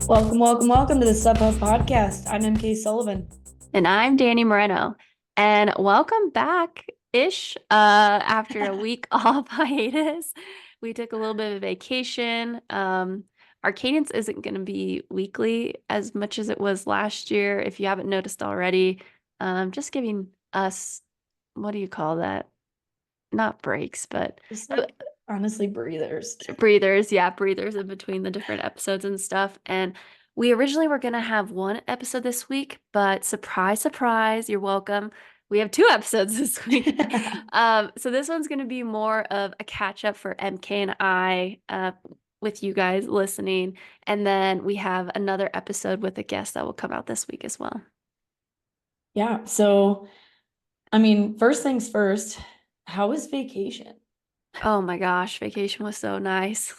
Welcome to the Subhub Podcast. I'm MK Sullivan. And I'm Dani Moreno. And welcome back-ish after a week off hiatus. We took a little bit of vacation. Our cadence isn't going to be weekly as much as it was last year. If you haven't noticed already, just giving us, what do you call that? Not breaks, but Just honestly, breathers. breathers. Yeah, breathers in between the different episodes and stuff. And we originally were going to have one episode this week, but surprise, surprise, you're welcome. We have two episodes this week. So this one's going to be more of a catch up for MK and I with you guys listening. And then we have another episode with a guest that will come out this week as well. Yeah. So, first things first, how was vacation? Oh my gosh, vacation was so nice.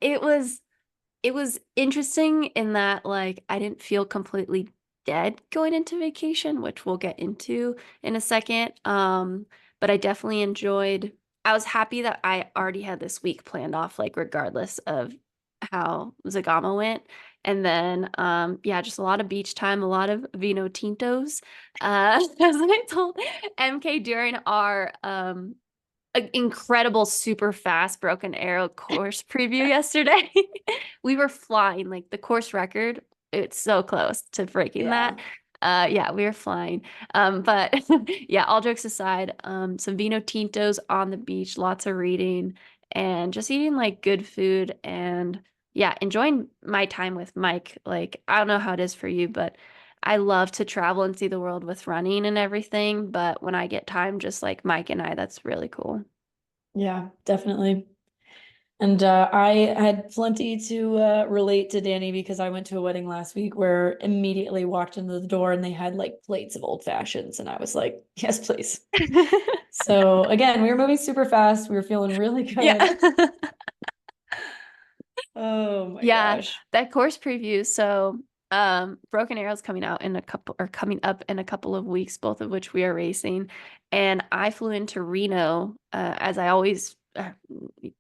It was interesting in that like I didn't feel completely dead going into vacation, which we'll get into in a second. But I definitely enjoyed. I was happy that I already had this week planned off, like regardless of how Zegama went. And then yeah, just a lot of beach time, a lot of vino tintos. As I told MK during our incredible, super fast Broken Arrow course preview yesterday. We were flying like the course record. It's so close to breaking that. Yeah, we were flying. But yeah, all jokes aside, some vino tintos on the beach, lots of reading, and just eating like good food and yeah, enjoying my time with Mike. Like, I don't know how it is for you, but I love to travel and see the world with running and everything. But when I get time, just like Mike and I, that's really cool. Yeah, definitely. And I had plenty to relate to Dani because I went to a wedding last week where immediately walked into the door and they had like plates of old fashions. And I was like, yes, please. So again, we were moving super fast. We were feeling really good. Yeah. Oh my Yeah, gosh. that course preview. So, Broken Arrow's coming out in a couple or coming up in a couple of weeks, both of which we are racing. And I flew into Reno, as I always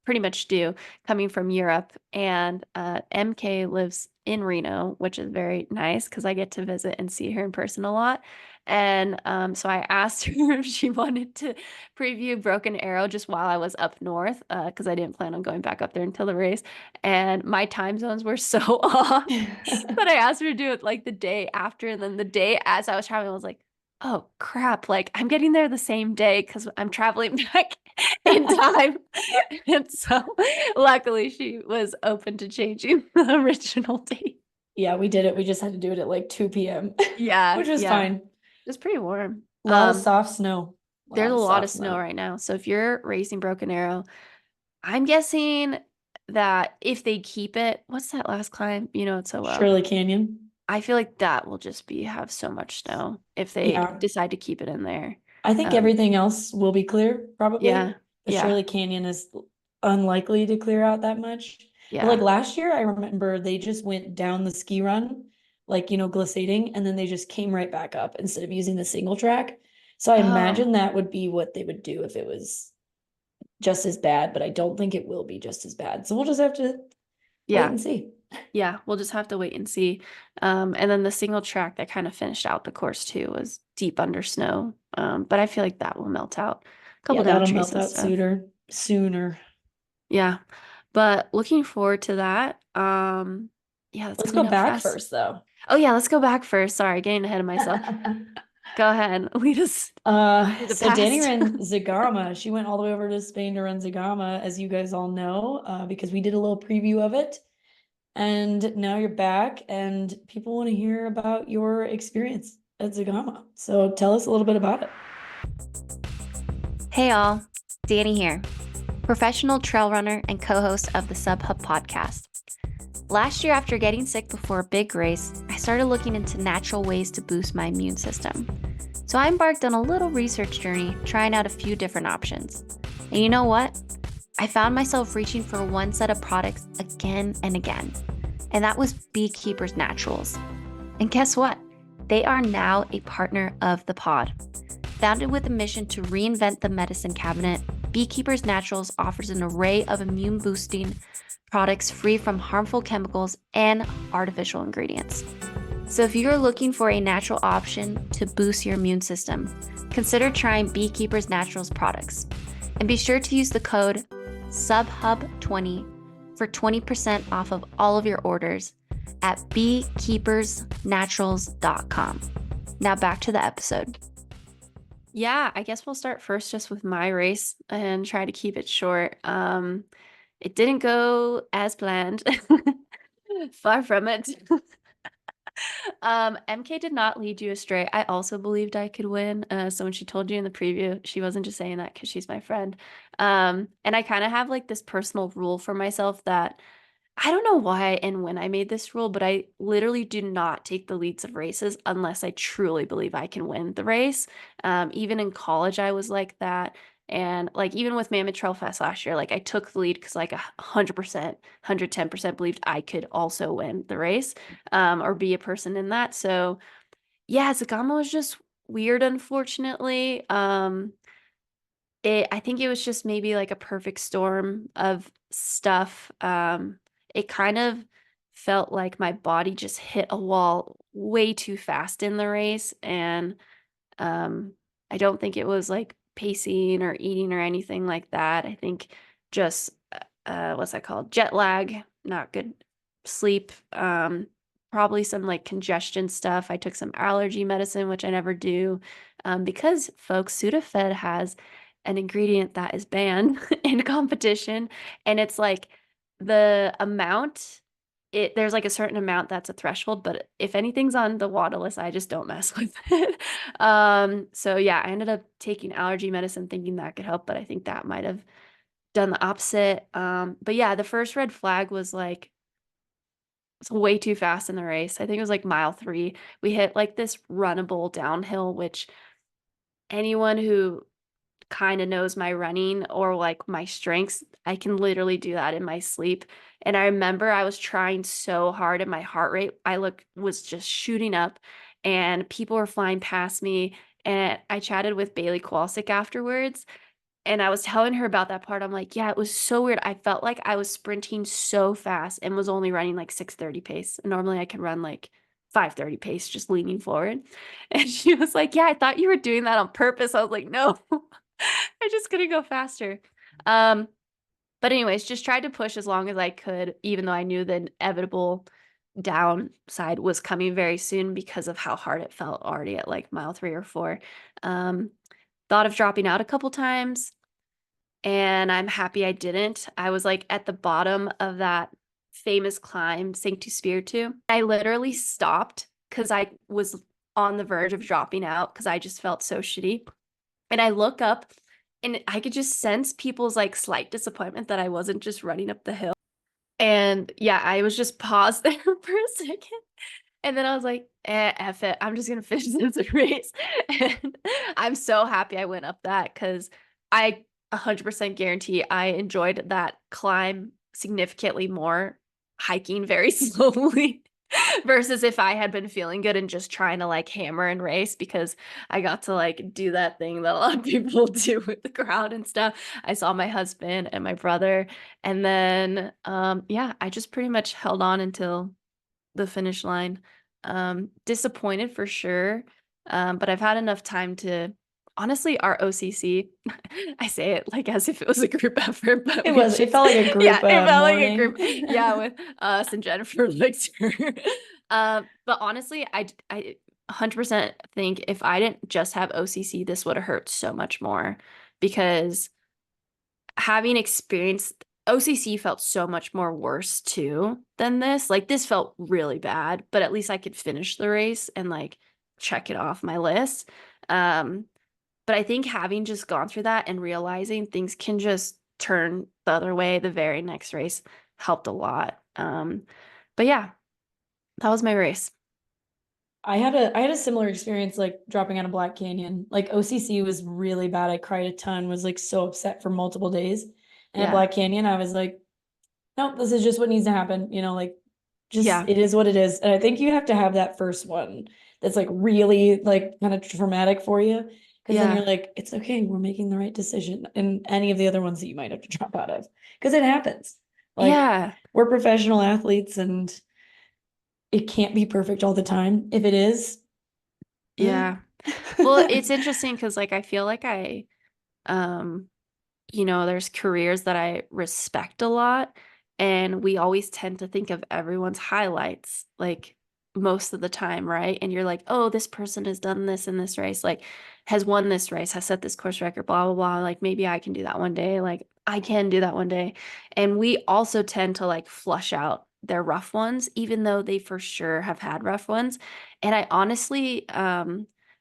pretty much do, coming from Europe. And MK lives in Reno, which is very nice because I get to visit and see her in person a lot. And so I asked her if she wanted to preview Broken Arrow just while I was up north, because I didn't plan on going back up there until the race. And my time zones were so off that I asked her to do it like the day after. And then the day as I was traveling, I was like, oh crap, like I'm getting there the same day because I'm traveling back in time. And so luckily she was open to changing the original date. Yeah, we did it. We just had to do it at like 2 p.m., Yeah, which was yeah. fine. It's pretty warm. A lot of soft snow. There's a lot of soft snow right now. So if you're racing Broken Arrow, I'm guessing that if they keep it, what's that last climb? You know it so well. Shirley Canyon. I feel like that will just be have so much snow if they Yeah. decide to keep it in there. I think everything else will be clear, probably. Yeah. The Yeah. Shirley Canyon is unlikely to clear out that much. But Yeah. like last year, I remember they just went down the ski run, like, glissading, and then they just came right back up instead of using the single track. So I imagine Oh. that would be what they would do if it was just as bad, but I don't think it will be just as bad. So we'll just have to wait Yeah. and see. Yeah. We'll just have to wait and see. And then the single track that kind of finished out the course too was deep under snow. But I feel like that will melt out. A couple down That'll trees melt and out stuff. sooner. Yeah. But looking forward to that. Yeah, that's Let's go coming up back fast. first, though. Oh yeah, let's go back first. Sorry, getting ahead of myself. Go ahead. Lead us through the So Dani past. ran Zegama. She went all the way over to Spain to run Zegama, as you guys all know, because we did a little preview of it. And now you're back, and people want to hear about your experience at Zegama. So tell us a little bit about it. Hey all, Dani here, professional trail runner and co-host of the Subhub podcast. Last year, after getting sick before a big race, I started looking into natural ways to boost my immune system. So I embarked on a little research journey, trying out a few different options. And you know what? I found myself reaching for one set of products again and again, and that was Beekeepers Naturals. And guess what? They are now a partner of the pod. Founded with a mission to reinvent the medicine cabinet, Beekeepers Naturals offers an array of immune boosting products free from harmful chemicals and artificial ingredients. So if you're looking for a natural option to boost your immune system, consider trying Beekeepers Naturals products. And be sure to use the code SUBHUB20 for 20% off of all of your orders at beekeepersnaturals.com. Now back to the episode. Yeah, I guess we'll start first just with my race and try to keep it short. It didn't go as planned. Far from it. MK did not lead you astray. I also believed I could win. So when she told you in the preview, she wasn't just saying that because she's my friend. And I kind of have like this personal rule for myself that I don't know why and when I made this rule, but I literally do not take the leads of races unless I truly believe I can win the race. Even in college, I was like that. And like even with Mammoth Trail Fest last year, like I took the lead because like 100%, 110% believed I could also win the race, or be a person in that. So yeah, Zegama was just weird, unfortunately. I think it was just maybe like a perfect storm of stuff. It kind of felt like my body just hit a wall way too fast in the race, and I don't think it was like pacing or eating or anything like that. I think just what's that called? Jet lag, not good sleep, probably some like congestion stuff. I took some allergy medicine, which I never do, because folks, Sudafed has an ingredient that is banned in competition, and it's like the amount there's like a certain amount that's a threshold, but if anything's on the WADA list, I just don't mess with it. So yeah, I ended up taking allergy medicine thinking that could help, but I think that might have done the opposite. But yeah, the first red flag was like it's way too fast in the race. I think it was like mile 3. We hit like this runnable downhill, which anyone who kind of knows my running or like my strengths, I can literally do that in my sleep. And I remember I was trying so hard and my heart rate, was just shooting up and people were flying past me. And I chatted with Bailey Kowalczyk afterwards and I was telling her about that part. I'm like, yeah, it was so weird. I felt like I was sprinting so fast and was only running like 6:30 pace. And normally I can run like 5:30 pace, just leaning forward. And she was like, yeah, I thought you were doing that on purpose. I was like, no, I just couldn't go faster. But anyways, just tried to push as long as I could, even though I knew the inevitable downside was coming very soon because of how hard it felt already at like mile 3 or 4. Thought of dropping out a couple times, and I'm happy I didn't. I was like at the bottom of that famous climb, Sanctu Spiritu. I literally stopped because I was on the verge of dropping out because I just felt so shitty. And I look up and I could just sense people's like slight disappointment that I wasn't just running up the hill. And yeah, I was just paused there for a second. And then I was like, F it. I'm just going to finish this race. And I'm so happy I went up that because I 100% guarantee I enjoyed that climb significantly more hiking very slowly versus if I had been feeling good and just trying to like hammer and race, because I got to like do that thing that a lot of people do with the crowd and stuff. I saw my husband and my brother, and then yeah, I just pretty much held on until the finish line. Disappointed for sure, but I've had enough time to honestly, our OCC, I say it like as if it was a group effort, but it felt like a group yeah, it felt like a morning. group, yeah, with us and Jennifer Lichter. But honestly, I 100% think if I didn't just have OCC, this would have hurt so much more, because having experienced OCC felt so much more worse too than this. Like this felt really bad, but at least I could finish the race and like check it off my list. But I think having just gone through that and realizing things can just turn the other way the very next race helped a lot. But yeah, that was my race. I had a similar experience, like dropping out of Black Canyon. Like OCC was really bad. I cried a ton, was like so upset for multiple days. And at Yeah. Black Canyon, I was like, nope, this is just what needs to happen. You know, like just Yeah. it is what it is. And I think you have to have that first one that's like really like kind of traumatic for you. Because then Yeah. you're like, it's okay, we're making the right decision. And any of the other ones that you might have to drop out of. Because it happens. Like, Yeah. we're professional athletes and it can't be perfect all the time. If it is, Yeah. Well, it's interesting because like I feel like um there's careers that I respect a lot, and we always tend to think of everyone's highlights like most of the time, right? And you're like, oh, this person has done this in this race, like has won this race, has set this course record, blah, blah, blah. Like maybe I can do that one day. Like I can do that one day. And we also tend to like flush out their rough ones, even though they for sure have had rough ones. And I honestly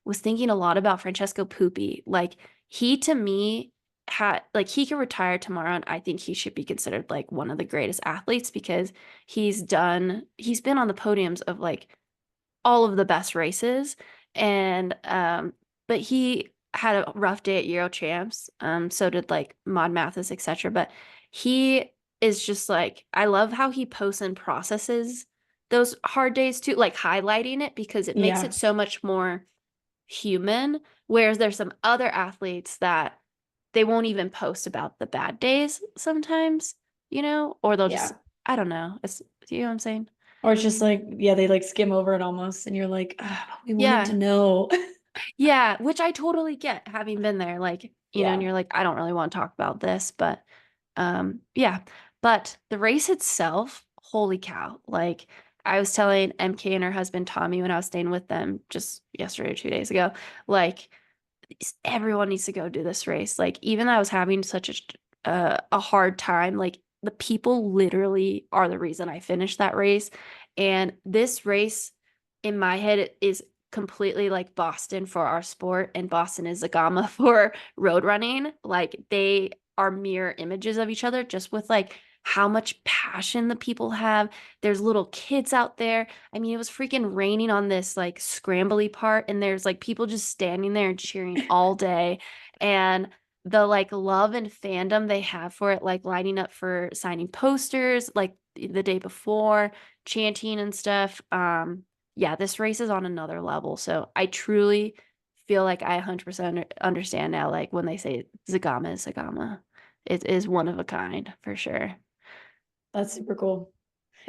was thinking a lot about Francesco Pupi. Like he to me had like he could retire tomorrow and I think he should be considered like one of the greatest athletes because he's been on the podiums of like all of the best races and but he had a rough day at Euro Champs, so did like Maud Mathis, etc. But he is just like, I love how he posts and processes those hard days too, like highlighting it because it makes yeah, it so much more human. Whereas there's some other athletes that they won't even post about the bad days sometimes, or they'll yeah. just, I don't know. You know what I'm saying? Or it's just like, yeah, they like skim over it almost, and you're like, ah, we wanted to Yeah. know. Yeah. Which I totally get having been there, like, and Yeah. you're like, I don't really want to talk about this, but yeah. But the race itself, holy cow. Like I was telling MK and her husband Tommy when I was staying with them just yesterday or 2 days ago, like everyone needs to go do this race. Like even I was having such a hard time, like the people literally are the reason I finished that race. And this race in my head is completely like Boston for our sport and Boston is Zegama for road running. Like they are mirror images of each other just with like how much passion the people have. There's little kids out there. I mean, it was freaking raining on this like scrambly part, and there's like people just standing there and cheering all day. And the like love and fandom they have for it, like lining up for signing posters like the day before, chanting and stuff. Yeah, this race is on another level. So I truly feel like I 100% understand now, like when they say Zagama is Zagama. It is one of a kind for sure. That's super cool.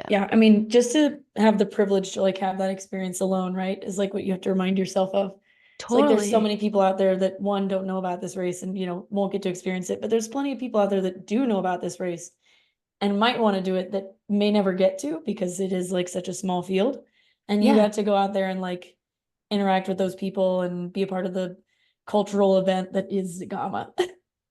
Yeah. Yeah, I mean, just to have the privilege to like have that experience alone, right, is like what you have to remind yourself of. It's like there's so Totally. many people out there that one don't know about this race and won't get to experience it, but there's plenty of people out there that do know about this race and might want to do it that may never get to because it is like such a small field. And you Yeah. got to go out there and like interact with those people and be a part of the cultural event that is Zegama.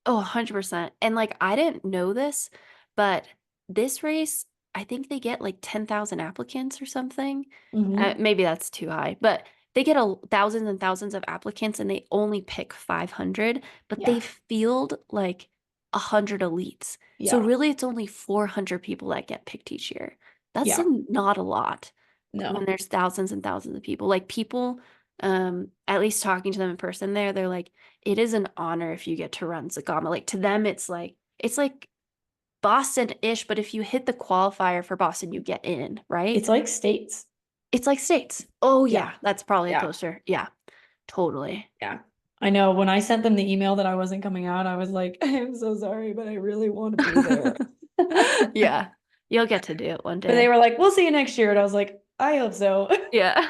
Oh, 100%. And like I didn't know this, but this race, I think they get like 10,000 applicants or something. Mhm. Maybe that's too high, but they get thousands and thousands of applicants and they only pick 500, but they Yeah. field like 100 elites. So Yeah. really it's only 400 people that get picked each year. That's Yeah. not a lot when No. there's thousands and thousands of people. Like people, at least talking to them in person there, they're like, it is an honor if you get to run Zagama. Like to them, it's like Boston-ish, but if you hit the qualifier for Boston, you get in, right? It's like states. It's like states. Oh Yeah. yeah, that's probably Yeah. closer. Yeah, totally. Yeah. I know when I sent them the email that I wasn't coming out, I was like, I'm so sorry, but I really want to be there. Yeah, you'll get to do it one But they day. were like, we'll see you next year. And I was like, I hope so. Yeah.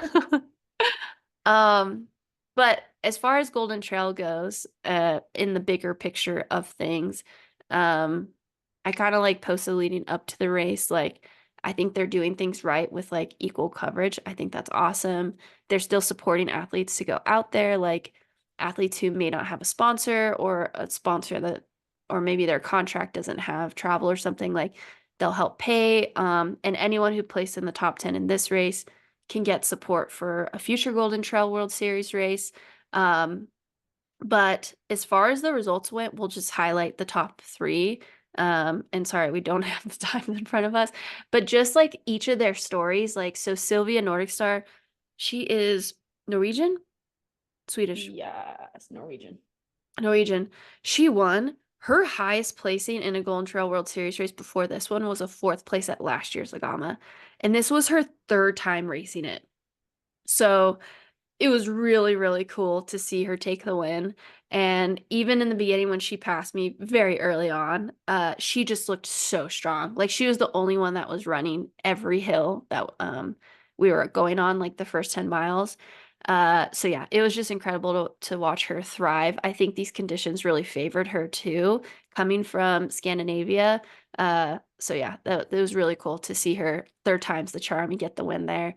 Um, but as far as Golden Trail goes, in the bigger picture of things, I kind of like posted leading up to the race, like I think they're doing things right with like equal coverage. I think that's awesome. They're still supporting athletes to go out there, like athletes who may not have a sponsor or a sponsor that, or maybe their contract doesn't have travel or something, like they'll help pay. And anyone who placed in the top 10 in this race can get support for a future Golden Trail World Series race. But as far as the results went, we'll just highlight the top three. And sorry, we don't have the time in front of us, but just like each of their stories, like so Sylvia Nordic Star, she is Norwegian, Swedish, Yes, Norwegian. Norwegian. She won. Her highest placing in a Golden Trail World Series race before this one was a fourth place at last year's Lagama. And this was her third time racing it. So it was really, really cool to see her take the win. And even in the beginning when she passed me very early on, she just looked so strong. Like she was the only one that was running every hill that we were going on, like the first 10 miles. So yeah, it was just incredible to watch her thrive. I think these conditions really favored her too, coming from Scandinavia. So yeah, that was really cool to see her third time's the charm and get the win there.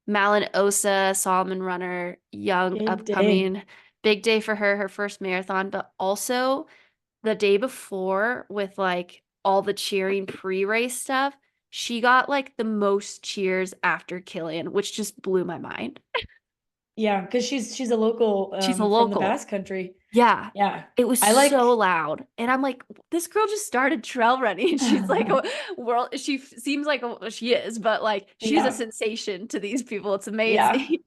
Malin Osa, Solomon runner, young, Big day. upcoming, big day for her, her first marathon, but also the day before with like all the cheering pre-race stuff, she got like the most cheers after Killian, which just blew my mind. Yeah, because she's a local She's a from the local. Basque Country. Yeah. Yeah. It was I like so loud. And I'm like, this girl just started trail running. She's like a world, seems like she is, but like she's a yeah. sensation to these people. It's Yeah. amazing.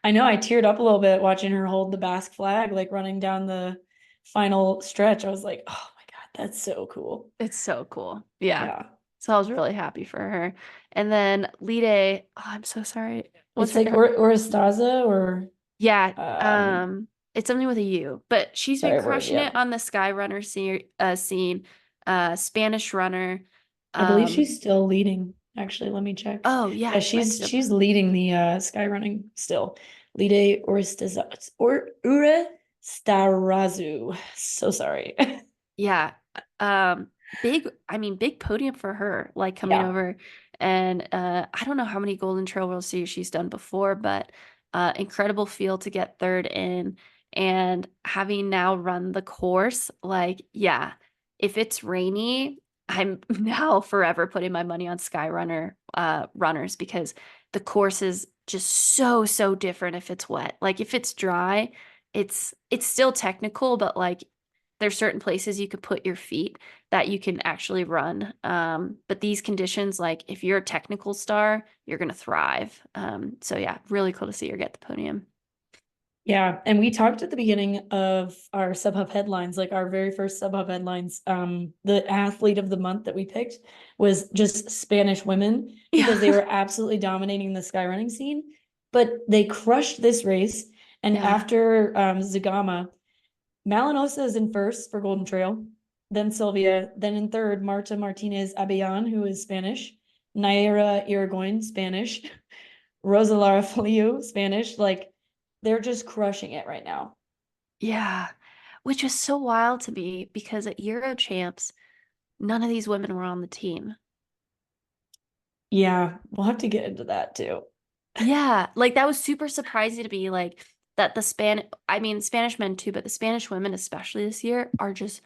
I know I teared up a little bit watching her hold the Basque flag, like running down the final stretch. I was like, oh my God, that's so cool. It's so cool. Yeah. Yeah. So I was really happy for her. And then Lide, oh, I'm so sorry. What's It's her like Oristaza or Yeah, um it's something with a U, but she's been sorry, word, crushing yeah. it on the Skyrunner scene, Spanish runner. I believe she's still leading. Actually, let me check. Oh Yeah, yeah, might still. she's leading the sky running still. Lide Oristaza or Ure Starazu. So sorry. Yeah. Big, I mean, big podium for her, like coming Yeah. over. And I don't know how many Golden Trail World Series she's done before, but incredible feel to get third in. And having now run the course, like, yeah, if it's rainy, I'm now forever putting my money on Skyrunner runners because the course is just so, so different if it's wet. Like if it's dry, it's still technical, but like there's certain places you could put your feet that you can actually run. But these conditions, like if you're a technical star, you're going to thrive. So yeah, really cool to see her get the podium. Yeah, and we talked at the beginning of our SubHub headlines, like our very first SubHub headlines. The athlete of the month that we picked was just Spanish women because they were absolutely dominating the skyrunning scene. But they crushed this race. And Yeah. after Zegama, Malinosa is in first for Golden Trail, then Sylvia, then in third, Marta Martinez Abejan, who is Spanish, Naira Irigoyen, Spanish, Rosalara Feliu, Spanish. Like they're just crushing it right now. Yeah. Which is so wild to me because at Euro Champs, none of these women were on the team. Yeah, we'll have to get into that too. Yeah, like that was super surprising to me, like that I mean Spanish men too, but the Spanish women, especially this year, are just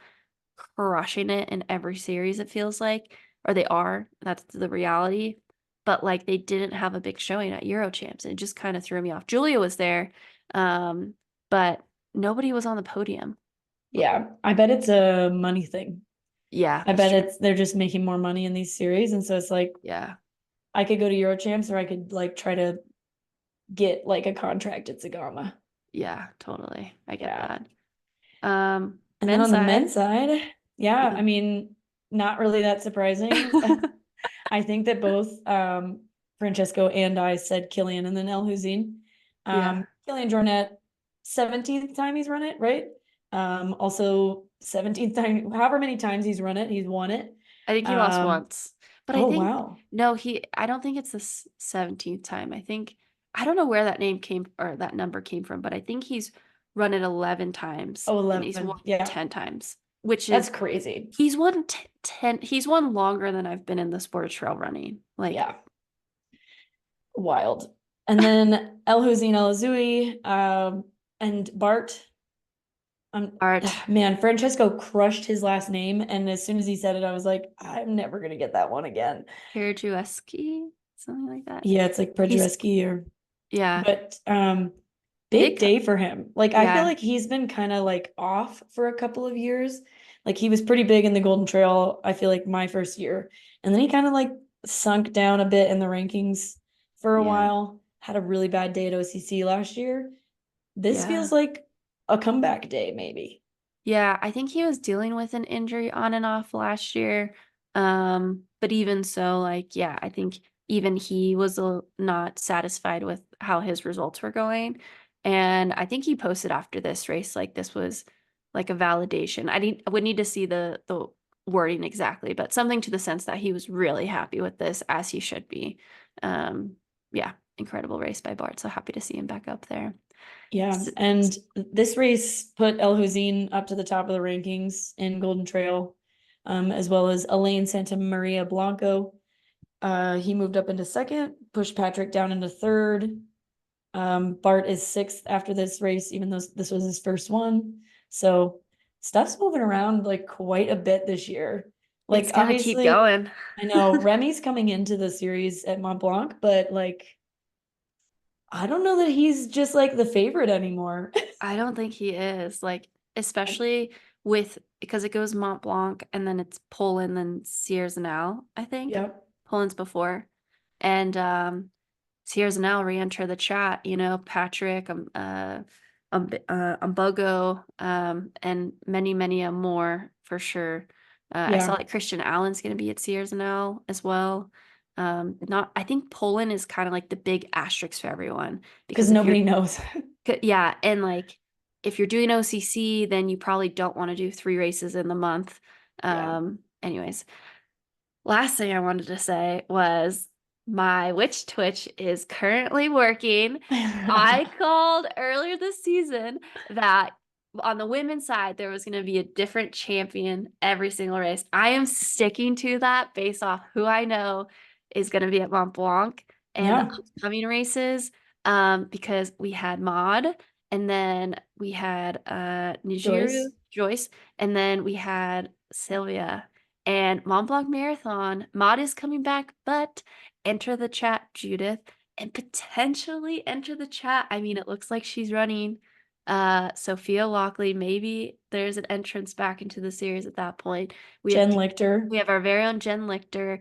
crushing it in every series, it feels like, or they are. That's the reality. But like they didn't have a big showing at Euro Champs. It just kind of threw me off. Julia was there, but nobody was on the podium. Yeah, I bet it's a money thing. Yeah, I that's bet true. they're just making more money in these series. And so it's like Yeah, I could go to Eurochamps or I could like try to get like a contract at Zegama. yeah, totally. I get Yeah. that. And then Men's on the side. men's side, yeah, Yeah. I mean, not really that surprising. I think that both Francesco and I said Killian and then El Hussein. Yeah. Killian Jornet, 17th time he's run it, right? Also 17th time, however many times he's run it, he's won it. I think he lost once. But I Oh think wow. no, I don't think it's the 17th time. I don't know where that name came or that number came from, but I think he's run it 11 times Oh, and he's 11. won Yeah. 10 times, which That's is crazy. he's won 10 he's won longer than I've been in the sport of trail running. Like Yeah. Wild. And then El Hussein El Azui, and Bart. Art Man, Francesco crushed his last name, and as soon as he said it, I was like, I'm never gonna get that one again. Karajueski, something like that. Yeah, it's like He's Predreski or yeah, but big big day for him. Like I feel yeah. like he's been kind of like off for a couple of years. Like he was pretty big in the Golden Trail, I feel like my first year. And then he kind of like sunk down a bit in the rankings for a Yeah. while. Had a really bad day at OCC last year. This Yeah. feels like a comeback day, maybe. Yeah, I think he was dealing with an injury on and off last year. But even so, like, yeah, I think even he was not satisfied with how his results were going. And I think he posted after this race, like this was like a validation. I would need to see the wording exactly, but something to the sense that he was really happy with this, as he should be. Yeah, incredible race by Bart. So happy to see him back up there. Yeah, and this race put El Hussein up to the top of the rankings in Golden Trail, as well as Elaine Santa Maria Blanco. He moved up into second, pushed Patrick down into third. Bart is sixth after this race, even though this was his first one. So stuff's moving around like quite a bit this year. Like It's gonna keep obviously, going. I know Remy's coming into the series at Mont Blanc, but like I don't know that he's just like the favorite anymore. I don't think he is, like, especially because it goes Mont Blanc and then it's Poland, then Sierre-Zinal, I think. Yep. Poland's before. And Sierre-Zinal re-enter the chat, Patrick, Umbogo, and many more for sure. I saw Yeah. like Christian Allen's gonna be at Sierre-Zinal as well. I think Poland is kind of like the big asterisk for everyone Because if nobody knows. yeah, and like if you're doing OCC, then you probably don't want to do 3 races in the month. Yeah. Anyways, last thing I wanted to say was my witch twitch is currently working. I called earlier this season that on the women's side, there was going to be a different champion every single race. I am sticking to that based off who I know is going to be at Mont Blanc and Yeah. the upcoming races, because we had Maud, and then we had Nijiru, Joyce, and then we had Sylvia. And Mont Blanc Marathon, Maud is coming back, but enter the chat, Judith, and potentially enter the chat. I mean, it looks like she's running Sophia Lockley. Maybe there's an entrance back into the series at that point. Jen Lichter. We have our very own Jen Lichter.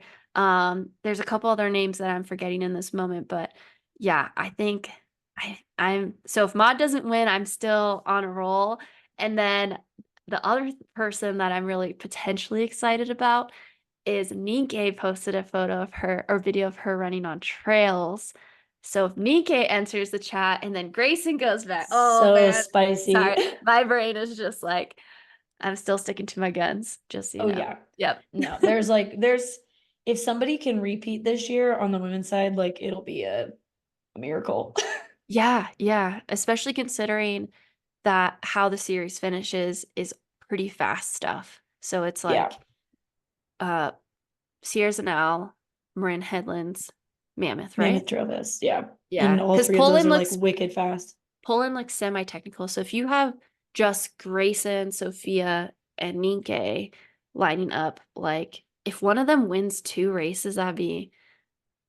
There's a couple other names that I'm forgetting in this moment, but yeah, I think I'm so if Maud doesn't win, I'm still on a roll. And then the other person that I'm really potentially excited about is Nikkei posted a photo of her or video of her running on trails. So if Nikkei enters the chat and then Grayson goes back, So man, spicy. sorry, my brain is just like, I'm still sticking to my guns. Just so you know. Yeah. Yep. No, there's if somebody can repeat this year on the women's side, like it'll be a miracle. Yeah. Especially considering that how the series finishes is pretty fast stuff. So it's like Sierre-Zinal, Marin Headlands, Mammoth, right? Mammoth Trailers, yeah. Yeah. And all Because three of Poland those are looks like wicked fast. Poland looks semi-technical. So if you have just Grayson, Sophia, and Nikkei lining up, like if one of them wins 2 races, that'd be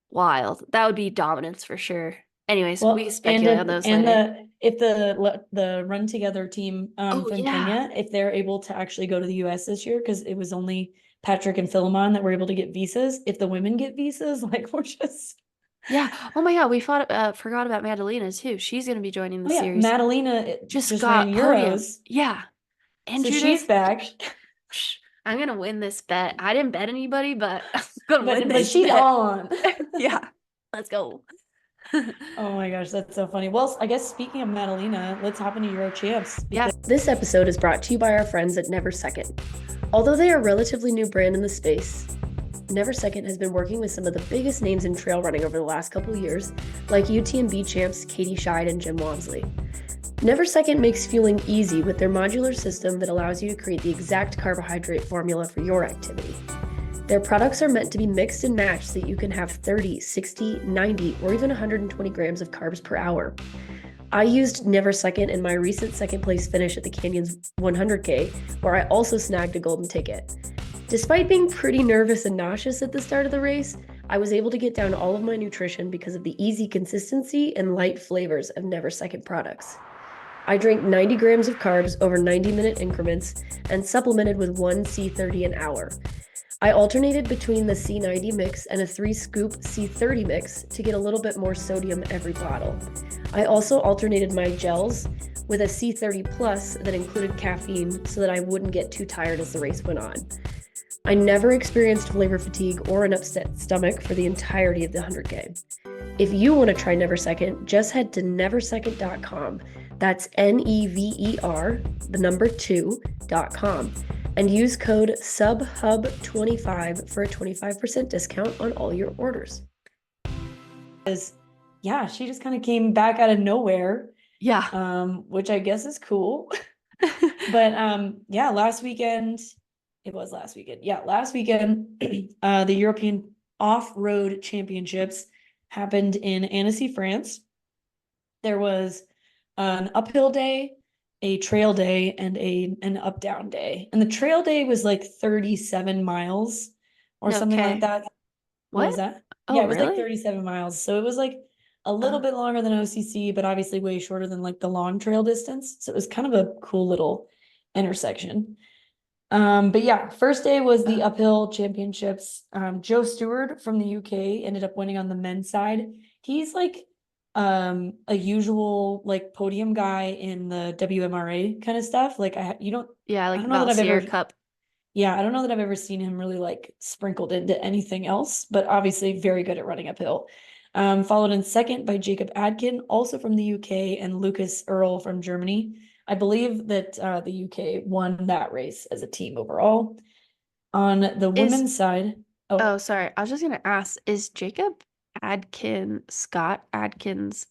wild. That would be dominance for sure. Anyways, we can speculate on those later. If the Run Together team from yeah. Kenya, if they're able to actually go to the US this year, because it was only Patrick and Philemon that were able to get visas. If the women get visas, like we're just Yeah. Oh my God, we forgot about Madalena too. She's gonna be joining the series. Madalena just got ran Euros. Euros. Yeah. And so Judith, she's back. I'm gonna win this bet. I didn't bet anybody, but I'm gonna win but this she's bet. on. Yeah. Let's go. Oh my gosh, that's so funny. Well, I guess speaking of Madalena, let's hop into Euro Champs. Yeah. This episode is brought to you by our friends at Never Second. Although they are a relatively new brand in the space, Never Second has been working with some of the biggest names in trail running over the last couple of years, like UTMB champs Katie Scheid and Jim Walmsley. Never Second makes fueling easy with their modular system that allows you to create the exact carbohydrate formula for your activity. Their products are meant to be mixed and matched so that you can have 30, 60, 90, or even 120 grams of carbs per hour. I used Never Second in my recent second place finish at the Canyons 100K, where I also snagged a golden ticket. Despite being pretty nervous and nauseous at the start of the race, I was able to get down all of my nutrition because of the easy consistency and light flavors of Never Second products. I drank 90 grams of carbs over 90-minute increments and supplemented with 1 C30 an hour. I alternated between the C90 mix and a 3-scoop C30 mix to get a little bit more sodium every bottle. I also alternated my gels with a C30 plus that included caffeine so that I wouldn't get too tired as the race went on. I never experienced flavor fatigue or an upset stomach for the entirety of the 100K. If you want to try Never Second, just head to neversecond.com. That's NEVER, the number 2.com, and use code SUBHUB25 for a 25% discount on all your orders. Yeah, she just kind of came back out of nowhere, Yeah. which I guess is cool. But yeah, last weekend, the European Off-Road Championships happened in Annecy, France. There was an uphill day, a trail day, and an up-down day. And the trail day was like 37 miles or something like Okay. that. What was What? that? Oh, Yeah, it was like really? 37 miles. So it was like a little Oh. bit longer than OCC, but obviously way shorter than like the long trail distance. So it was kind of a cool little intersection. But yeah, first day was the uphill championships. Joe Stewart from the UK ended up winning on the men's side. He's like a usual like podium guy in the WMRA kind of stuff. Like Yeah, I like don't know that I've Valsier ever Cup. yeah, I don't know that I've ever seen him really like sprinkled into anything else, but obviously very good at running uphill. Followed in second by Jacob Adkin, also from the UK, and Lucas Earl from Germany. I believe that the UK won that race as a team overall. On the women's side, Oh, sorry. I was just gonna ask, is Jacob Scott Adkins'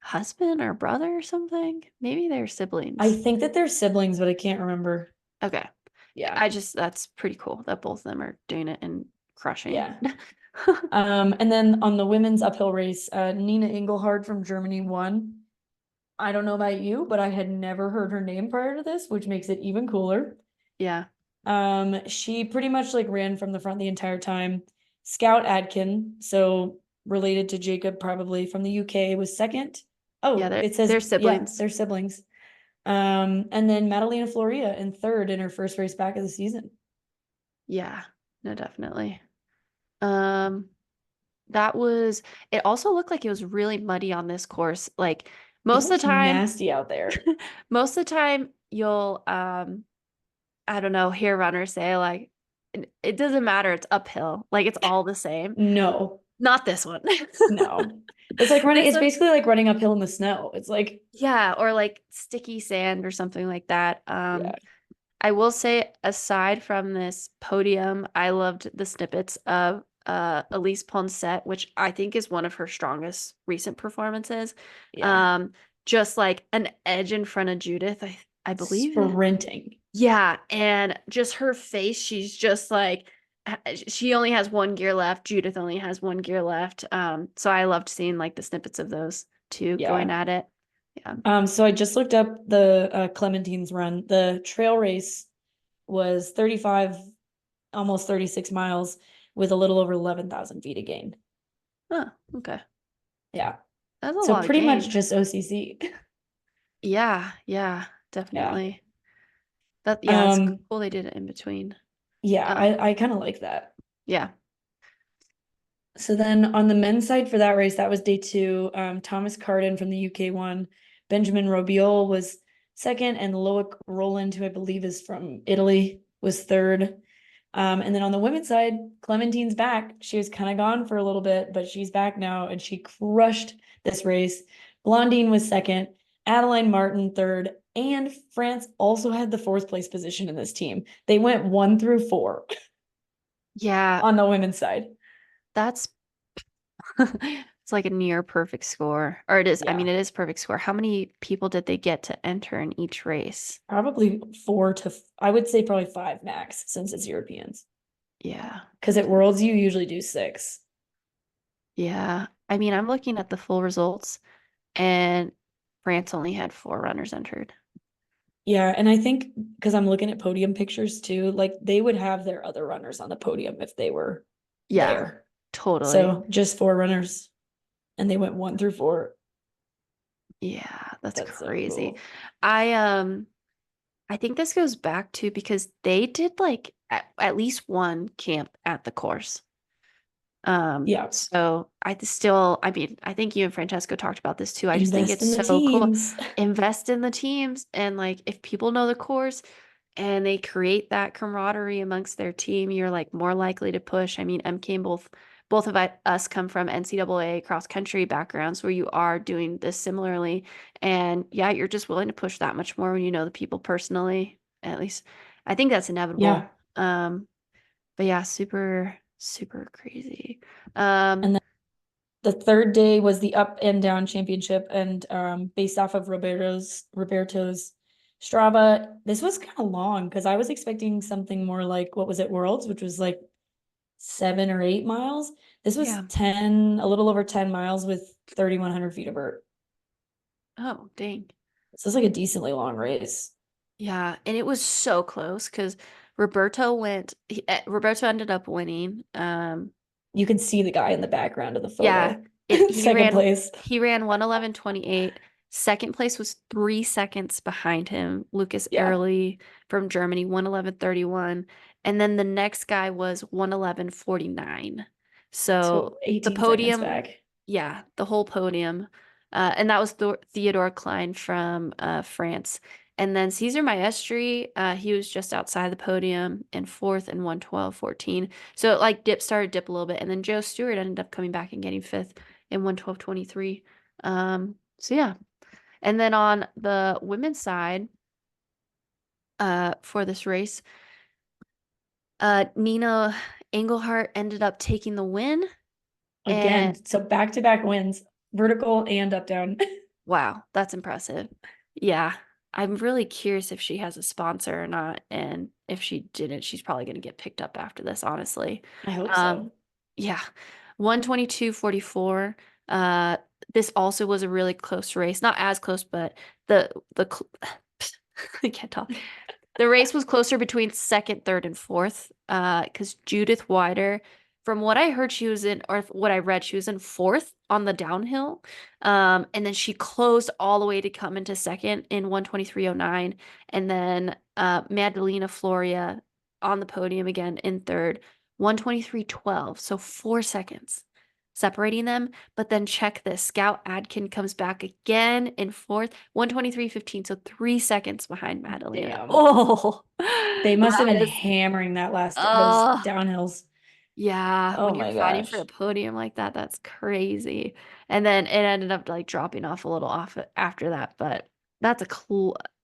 husband or brother or something? Maybe they're siblings. I think that they're siblings, but I can't remember. Okay. Yeah. That's pretty cool that both of them are doing it and crushing. Yeah. And then on the women's uphill race, Nina Engelhard from Germany won. I don't know about you, but I had never heard her name prior to this, which makes it even cooler. Yeah. She pretty much like ran from the front the entire time. Scout Adkin, so related to Jacob, probably from the UK, was second. Oh, Yeah, it says they're siblings. Yeah, they're siblings. And then Madalena Floria in third in her first race back of the season. Yeah, no, definitely. It also looked like it was really muddy on this course. Like most of the time, nasty out there. most of the time you'll I don't know, hear runners say like it doesn't matter, it's uphill. Like it's all the same. No, Not this one. no. It's like running, This it's one- basically like running uphill in the snow. It's like, yeah, or like sticky sand or something like that. yeah. I will say, aside from this podium, I loved the snippets of Elise Poncet, which I think is one of her strongest recent performances. Yeah. Just like an edge in front of Judith, I believe. Sprinting. Yeah, and just her face, she's just like she only has one gear left. Judith only has one gear left. So I loved seeing like the snippets of those two going at it. Yeah. So I just looked up the Clementine's run. The trail race was 35, almost 36 miles with a little over 11,000 feet of gain. Oh, okay. Yeah. That's a So lot pretty of much gain. just OCC. Yeah, definitely. It's cool they did it in between. Yeah, I kind of like that. Yeah. So then on the men's side for that race, that was day 2. Thomas Carden from the UK won. Benjamin Robiol was second, and Loic Roland, who I believe is from Italy, was third. And then on the women's side, Clementine's back. She was kind of gone for a little bit, but she's back now, and she crushed this race. Blondine was second, Adeline Martin third, and France also had the 4th place position in this team. They went 1 through 4. Yeah. On the women's side. That's it's like a near perfect score. Or it is. I mean, Yeah. it is perfect score. How many people did they get to enter in each race? Probably 4 to, I would say probably 5 max, since it's Europeans. Yeah. Because at Worlds, you usually do 6. Yeah. I mean, I'm looking at the full results, and France only had 4 runners entered. Yeah, and I think because I'm looking at podium pictures too, like they would have their other runners on the podium if they were there. Totally. So just 4 runners, and they went 1 through 4. Yeah, that's so crazy. cool. I think this goes back to because they did like at least one camp at the course. Yeah. So I mean, I think you and Francesco talked about this too. I just think Invest it's in the so cool. teams. Invest in the teams, and like if people know the course, and they create that camaraderie amongst their team, you're like more likely to push. I mean, MK and both of us come from NCAA cross country backgrounds where you are doing this similarly. And yeah, you're just willing to push that much more when you know the people personally. At least I think that's inevitable. Yeah. But yeah, super, super crazy. And then the third day was the up and down championship, and based off of Roberto's Strava, this was kind of long because I was expecting something more like, what was it, Worlds, which was like 7 or 8 miles. This was Yeah. a little over 10 miles with 3,100 feet of vert. Oh, dang. So it's like a decently long race. Yeah, and it was so close because Roberto ended up winning. You can see the guy in the background of the Yeah, photo. he Second ran place. 1:11:28. Second place was 3 seconds behind him, Lucas Yeah. Early from Germany, 1:11:31. And then the next guy was 1:11:49. So So the 18 seconds podium, back. yeah, the whole podium. And that was Theodore Klein from France. And then Cesar Maestri, he was just outside the podium in fourth and 1:12:14. So it like started to dip a little bit. And then Joe Stewart ended up coming back and getting fifth in 1:12:23. So yeah. And then on the women's side, for this race, Nina Engelhart ended up taking the win. Again, And so back-to-back wins, vertical and up down. wow, that's impressive. Yeah. I'm really curious if she has a sponsor or not. And if she didn't, she's probably going to get picked up after this, honestly. I hope so. Yeah. 1:22:44. This also was a really close race. Not as close, but I can't talk. The race was closer between second, third, and fourth. Because Judith Wider, from what I heard, or what I read, she was in fourth on the downhill. And then she closed all the way to come into second in 1:23:09. And then Madalena Floria on the podium again in third, 1:23:12. So 4 seconds separating them. But then check this. Scout Adkin comes back again in fourth, 1:23:15. So 3 seconds behind Madalena. Damn. Oh, They must have that been is, hammering those oh, downhills. yeah. Oh When you're my fighting for a gosh. podium like that, that's crazy. And then it ended up like dropping off a little off after that. But that's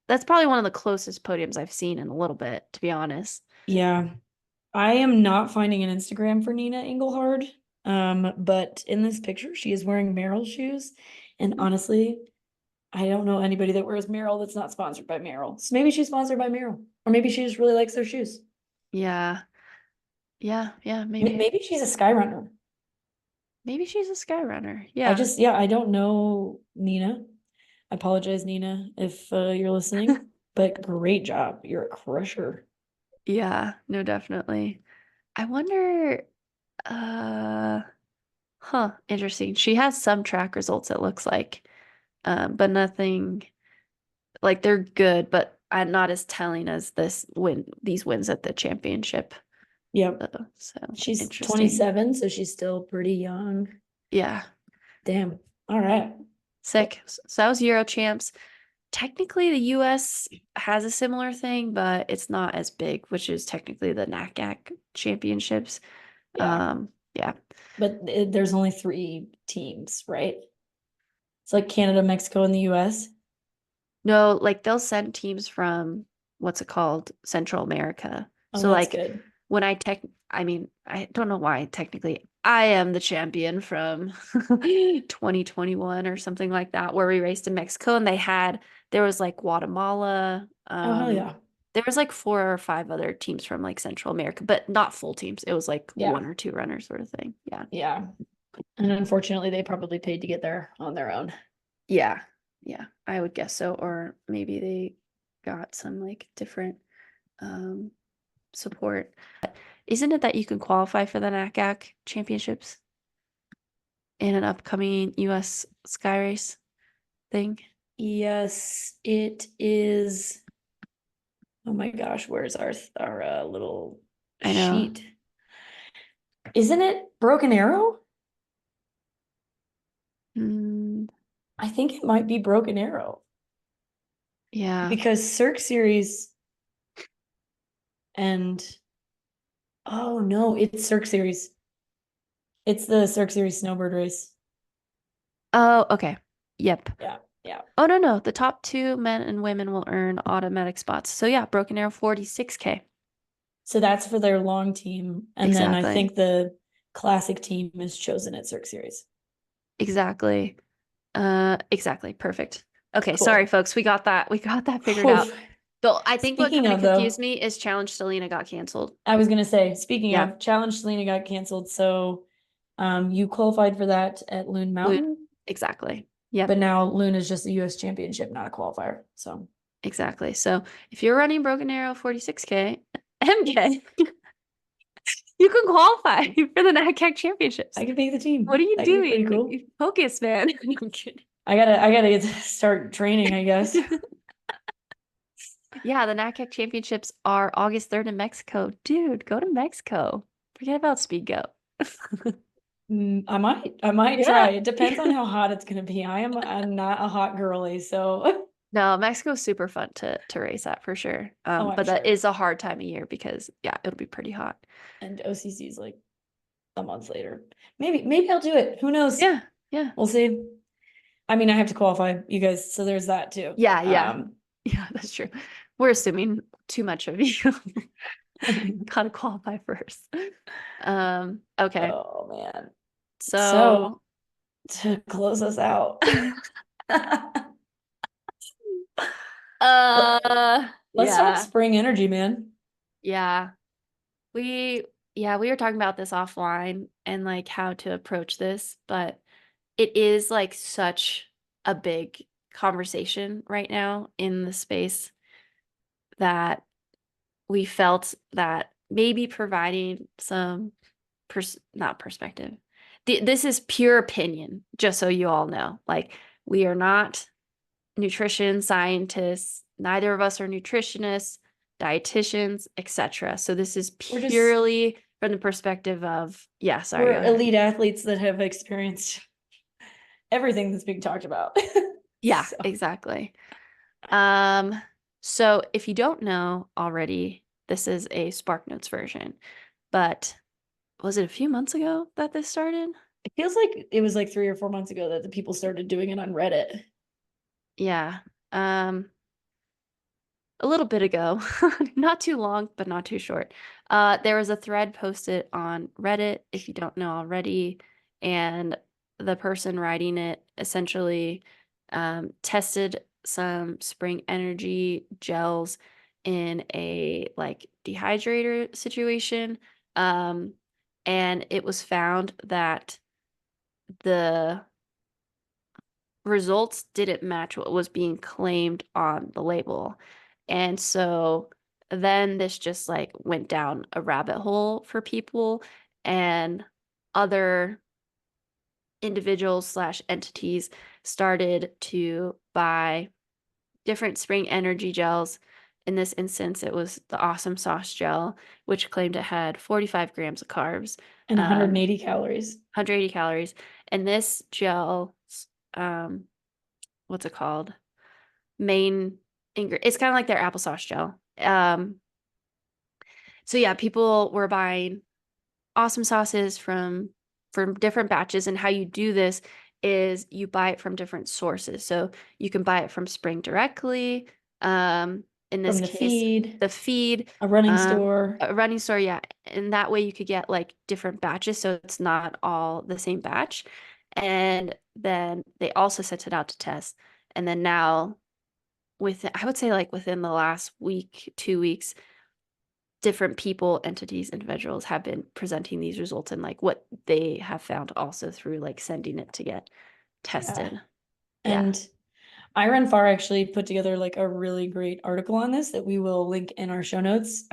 that's probably one of the closest podiums I've seen in a little bit, to be honest. Yeah. I am not finding an Instagram for Nina Engelhard. But in this picture, she is wearing Merrell shoes. And honestly, I don't know anybody that wears Merrell that's not sponsored by Merrell. So maybe she's sponsored by Merrell. Or maybe she just really likes their shoes. Yeah. Yeah. Yeah. Maybe. Maybe she's a Skyrunner. Maybe she's a Skyrunner. Yeah. I don't know Nina. I apologize, Nina, if you're listening, but great job. You're a crusher. Yeah. No, definitely. I wonder, interesting. She has some track results, it looks like. But nothing like they're good, but not as telling as these wins at the championship. Yep. So She's interesting. 27, so she's still pretty young. Yeah. Damn. All right. Sick. So that was Euro champs. Technically, the US has a similar thing, but it's not as big, which is technically the NACAC championships. Yeah. Yeah. But there's only 3 teams, right? It's like Canada, Mexico, and the US. No, like they'll send teams from what's it called? Central America. Oh, So that's like good. when I mean, I don't know why technically I am the champion from 2021 or something like that, where we raced in Mexico and there was like Guatemala. Oh, hell yeah. There was like 4 or 5 other teams from like Central America, but not full teams. It was like Yeah. 1 or 2 runners sort of thing. Yeah. Yeah. And unfortunately, they probably paid to get there on their own. Yeah. Yeah. I would guess so. Or maybe they got some like different support. Isn't it that you can qualify for the NACAC championships in an upcoming US Sky Race thing? Yes, it is. Oh my gosh, where's our little I know. sheet? Isn't it Broken Arrow? I think it might be Broken Arrow Yeah. because Cirque Series and oh no, it's Cirque Series. It's the Cirque Series snowbird race. Oh, okay. Yep. Yeah, yeah. Oh, no. The top 2 men and women will earn automatic spots. So yeah, Broken Arrow 46K. So that's for their long team. And then I Exactly. think the classic team is chosen at Cirque Series. Exactly. Exactly. Perfect. Okay, Cool. sorry folks. We got that figured out. Though I think what Speaking kind of of, though, confused me is Challenge Selena got canceled. I was gonna say, speaking Yeah. of, Challenge Selena got canceled, so you qualified for that at Loon Mountain, Exactly. Yeah. but now Loon is just a US championship, not a qualifier. So Exactly. So if you're running Broken Arrow 46K, MK, you can qualify for the NACAC championships. I could make the team. What are you That'd be pretty doing? cool. Focus, man. I'm kidding. I gotta get to start training, I guess. Yeah, the NACAC championships are August 3rd in Mexico. Dude, go to Mexico. Forget about Speed Go. I might Yeah. try. It depends on how hot it's gonna be. I'm not a hot girly, so No, Mexico's super fun to race at for sure. I'm But that sure. is a hard time of year because yeah, it'll be pretty hot. And OCC is like a month later. Maybe I'll do it. Who knows? Yeah. We'll see. I mean, I have to qualify, you guys, so there's that too. Yeah. Yeah, that's true. We're assuming too much of you. Gotta qualify first. Okay. Oh man. So To close us out. Let's talk spring energy, man. Yeah. We were talking about this offline and like how to approach this, but it is like such a big conversation right now in the space that we felt that maybe providing some not perspective. This is pure opinion, just so you all know. Like, we are not nutrition scientists. Neither of us are nutritionists, dietitians, etc. So this is purely from the perspective of, sorry, we're elite athletes that have experienced everything that's being talked about. Yeah, So. exactly. So if you don't know already, this is a SparkNotes version, but was it a few months ago that this started? It feels like it was like 3 or 4 months ago that the people started doing it on Reddit. Yeah. A little bit ago, not too long, but not too short. There was a thread posted on Reddit, if you don't know already, and the person writing it essentially tested some spring energy gels in a like dehydrator situation. And it was found that the results didn't match what was being claimed on the label. And so then this just like went down a rabbit hole for people, and other individuals slash entities started to buy different spring energy gels. In this instance, it was the Awesome Sauce gel, which claimed it had 45 grams of carbs and 180 calories. 180 calories. And this gel, what's it called? Main ingredient. It's kind of like their applesauce gel. So yeah, people were buying Awesome Sauces from different batches, and how you do this is you buy it from different sources. So you can buy it from Spring directly. In this From the case, the feed, a running store. A running store, yeah. And that way you could get like different batches, so it's not all the same batch. And then they also sent it out to test. And then now, I would say like within the last week, 2 weeks, different people, entities, individuals have been presenting these results and like what they have found also through like sending it to get tested. Yeah. And I Run Far actually put together like a really great article on this that we will link in our show notes,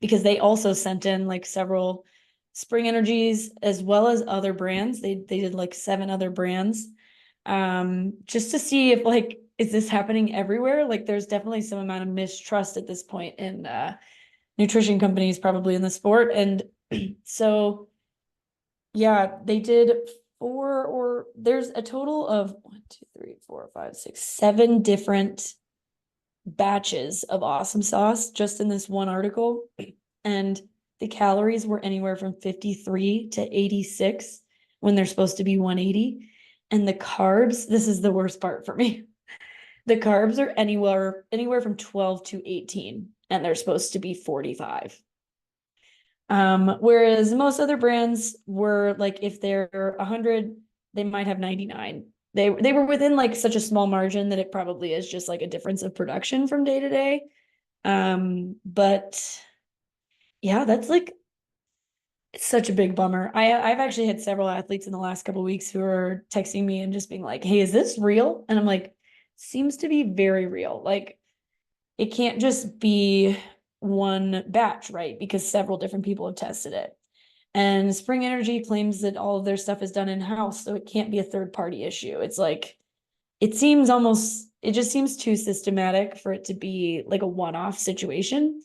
because they also sent in like several spring energies as well as other brands. They did like 7 other brands, just to see if like, is this happening everywhere? Like there's definitely some amount of mistrust at this point in nutrition companies probably in the sport. And so yeah, they did 4, or there's a total of 1, 2, 3, 4, 5, 6, 7 different batches of awesome sauce just in this one article, and the calories were anywhere from 53 to 86 when they're supposed to be 180. And the carbs, this is the worst part for me. The carbs are anywhere from 12 to 18, and they're supposed to be 45. Whereas most other brands were like, if they're 100, they might have 99. They were within like such a small margin that it probably is just like a difference of production from day to day. But yeah, that's like, it's such a big bummer. I've actually had several athletes in the last couple of weeks who are texting me and just being like, "Hey, is this real?" And I'm like, "Seems to be very real. Like, it can't just be one batch, right? Because several different people have tested it." And Spring Energy claims that all of their stuff is done in-house, so it can't be a third-party issue. It's like, it just seems too systematic for it to be like a one-off situation.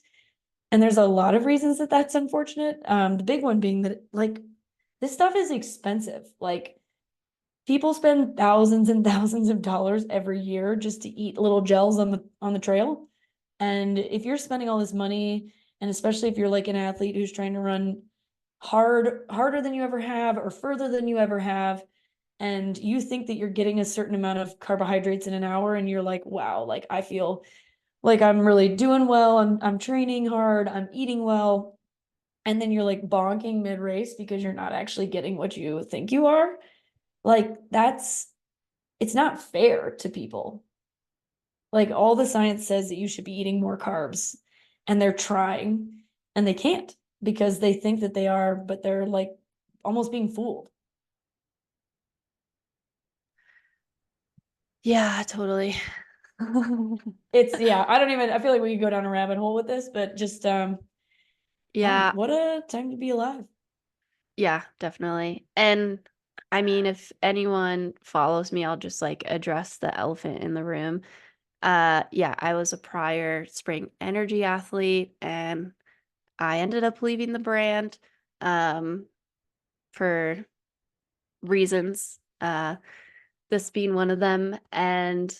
And there's a lot of reasons that that's unfortunate. The big one being that like this stuff is expensive. Like, people spend thousands and thousands of dollars every year just to eat little gels on the trail. And if you're spending all this money, and especially if you're like an athlete who's trying to run harder than you ever have or further than you ever have, and you think that you're getting a certain amount of carbohydrates in an hour, and you're like, wow, like I feel like I'm really doing well, I'm training hard, I'm eating well, and then you're like bonking mid-race because you're not actually getting what you think you are. Like, it's not fair to people. Like, all the science says that you should be eating more carbs, and they're trying, and they can't because they think that they are, but they're like almost being fooled. Yeah, totally. Yeah, I feel like we could go down a rabbit hole with this, but just Yeah, what a time to be alive. yeah, definitely. And I mean, if anyone follows me, I'll just like address the elephant in the room. Yeah, I was a prior Spring Energy athlete, and I ended up leaving the brand for reasons, this being one of them. And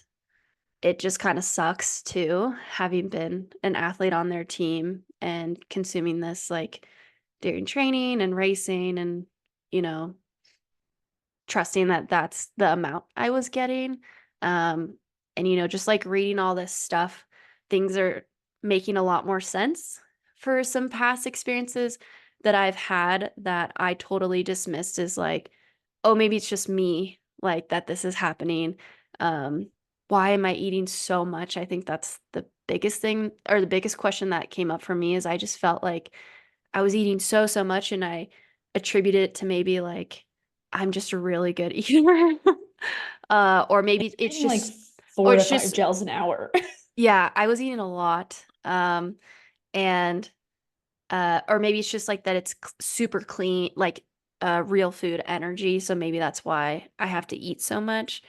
it just kind of sucks too, having been an athlete on their team and consuming this like during training and racing, and, you know, trusting that that's the amount I was getting. And, you know, just like reading all this stuff, things are making a lot more sense for some past experiences that I've had that I totally dismissed as like, oh, maybe it's just me, like that this is happening. Why am I eating so much? I think that's the biggest thing, or the biggest question that came up for me, is I just felt like I was eating so much, and I attributed it to maybe like I'm just a really good eater. Or maybe it's Eating like just, 4 or to it's 5 just, gels an hour. yeah, I was eating a lot. And or maybe it's just like that it's super clean, like real food energy. So maybe that's why I have to eat so much.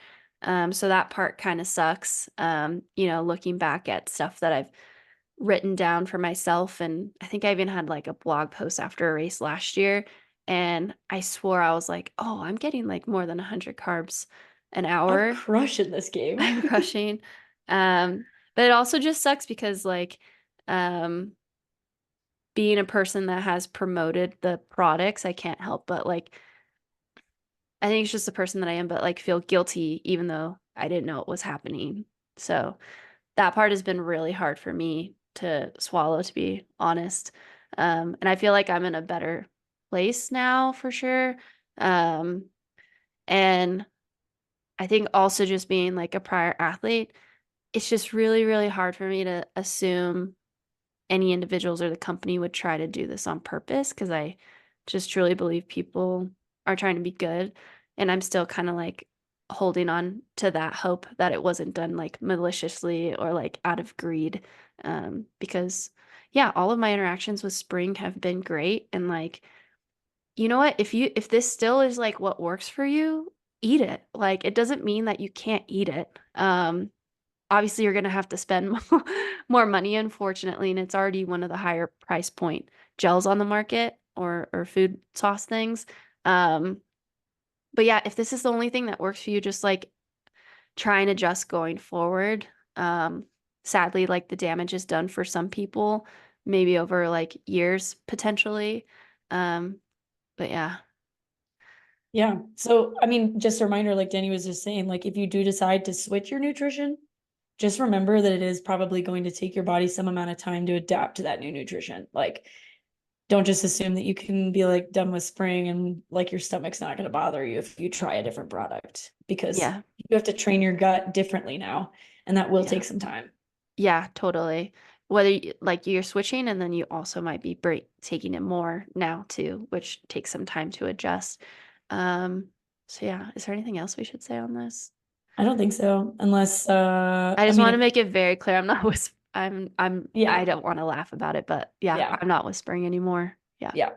So that part kind of sucks. You know, looking back at stuff that I've written down for myself. And I think I even had like a blog post after a race last year. And I swore I was like, oh, I'm getting like more than 100 carbs an I'm hour. crushing this game. I'm crushing. But it also just sucks because like um being a person that has promoted the products, I can't help but like, I think it's just the person that I am, but like feel guilty even though I didn't know it was happening. So that part has been really hard for me to swallow, to be honest. And I feel like I'm in a better place now for sure. Um, and I think also just being like a prior athlete, it's just really, really hard for me to assume any individuals or the company would try to do this on purpose, because I just truly believe people are trying to be good. And I'm still kind of like holding on to that hope that it wasn't done like maliciously or like out of greed. Because yeah, all of my interactions with Spring have been great. And like, you know what? If this still is like what works for you, eat it. Like, it doesn't mean that you can't eat it. Obviously you're going to have to spend more money, unfortunately, and it's already one of the higher price point gels on the market, or food sauce things. Um, but yeah, if this is the only thing that works for you, just like try and adjust going forward. sadly, like the damage is done for some people, maybe over like years potentially. But yeah. Yeah. So, I mean, just a reminder, like Danny was just saying, like if you do decide to switch your nutrition, just remember that it is probably going to take your body some amount of time to adapt to that new nutrition. Like, don't just assume that you can be like done with spring and like your stomach's not going to bother you if you try a different product, because Yeah. you have to train your gut differently now, and that will Yeah. take some time. Yeah, totally. Whether like you're switching and then you also might be taking it more now too, which takes some time to adjust. So yeah, is there anything else we should say on this? I don't think so, unless I I just mean, want to make it very clear I'm not I yeah, don't want to laugh about it, but yeah, yeah, I'm not whispering anymore. Yeah. yeah.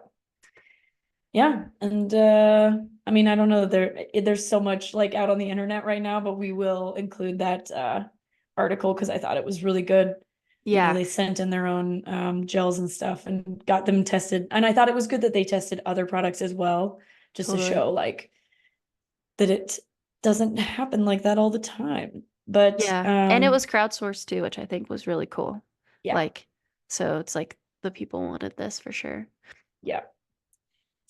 Yeah, and I mean, I don't know, there's so much like out on the internet right now, but we will include that article because I thought it was really good. You know, Yeah, they sent in their own gels and stuff and got them tested. And I thought it was good that they tested other products as well, just to totally. show like that it doesn't happen like that all the time. But Yeah. And it was crowdsourced too, which I think was really cool. yeah, Like, so it's like the people wanted this for sure. yeah.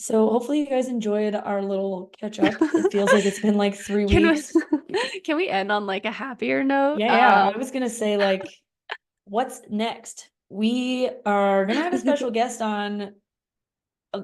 So hopefully you guys enjoyed our little catch up. It feels like it's been like 3 Can weeks. can we end on like a happier note? Yeah, I was gonna say like, what's next? We are gonna have a special guest on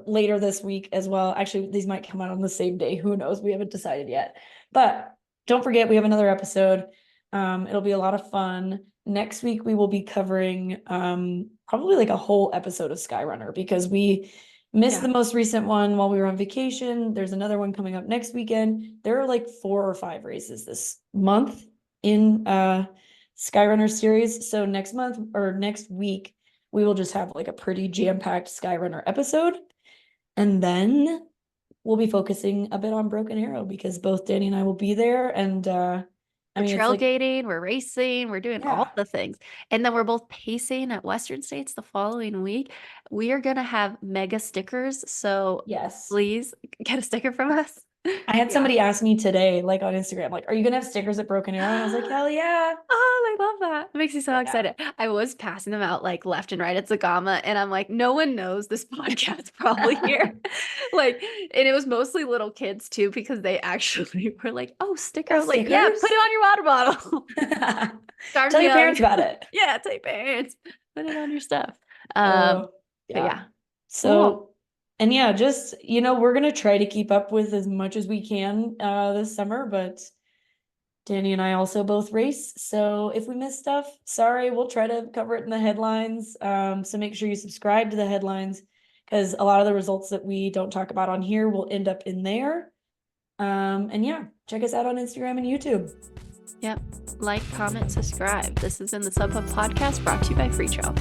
later this week as well. Actually, these might come out on the same day. Who knows? We haven't decided yet. But don't forget, we have another episode. It'll be a lot of fun. Next week we will be covering probably like a whole episode of Skyrunner because we missed the most recent one while we were on vacation. There's another one coming up next weekend. There are like 4 or 5 races this month in Skyrunner series. So next month or next week, we will just have like a pretty jam-packed Skyrunner episode. And then we'll be focusing a bit on Broken Arrow because both Danny and I will be there. And I We're mean, it's like, trailgating, we're racing, we're doing all yeah, the things. And then we're both pacing at Western States the following week. We are going to have mega stickers. So yes. please get a sticker from us. I had Yeah. somebody ask me today, like on Instagram, like, are you gonna have stickers at Broken Arrow? And I was like, hell yeah. Oh, I love that. It makes me so Yeah. excited. I was passing them out like left and right at Zegama, and I'm like, no one knows this podcast probably here. Like, and it was mostly little kids too, because they actually were like, oh, sticker. I was like, yeah, Stickers? put it on your water bottle. Start Tell your young. parents about it. Yeah, tell your parents. Put it on your stuff. Oh, But yeah. So, Cool. and yeah, just, you know, we're gonna try to keep up with as much as we can this summer, but Danny and I also both race. So if we miss stuff, sorry, we'll try to cover it in the headlines. So make sure you subscribe to the headlines because a lot of the results that we don't talk about on here will end up in there. And yeah, check us out on Instagram and YouTube. Yep. Like, comment, subscribe. This has been the Sub Hub Podcast brought to you by Free Trail.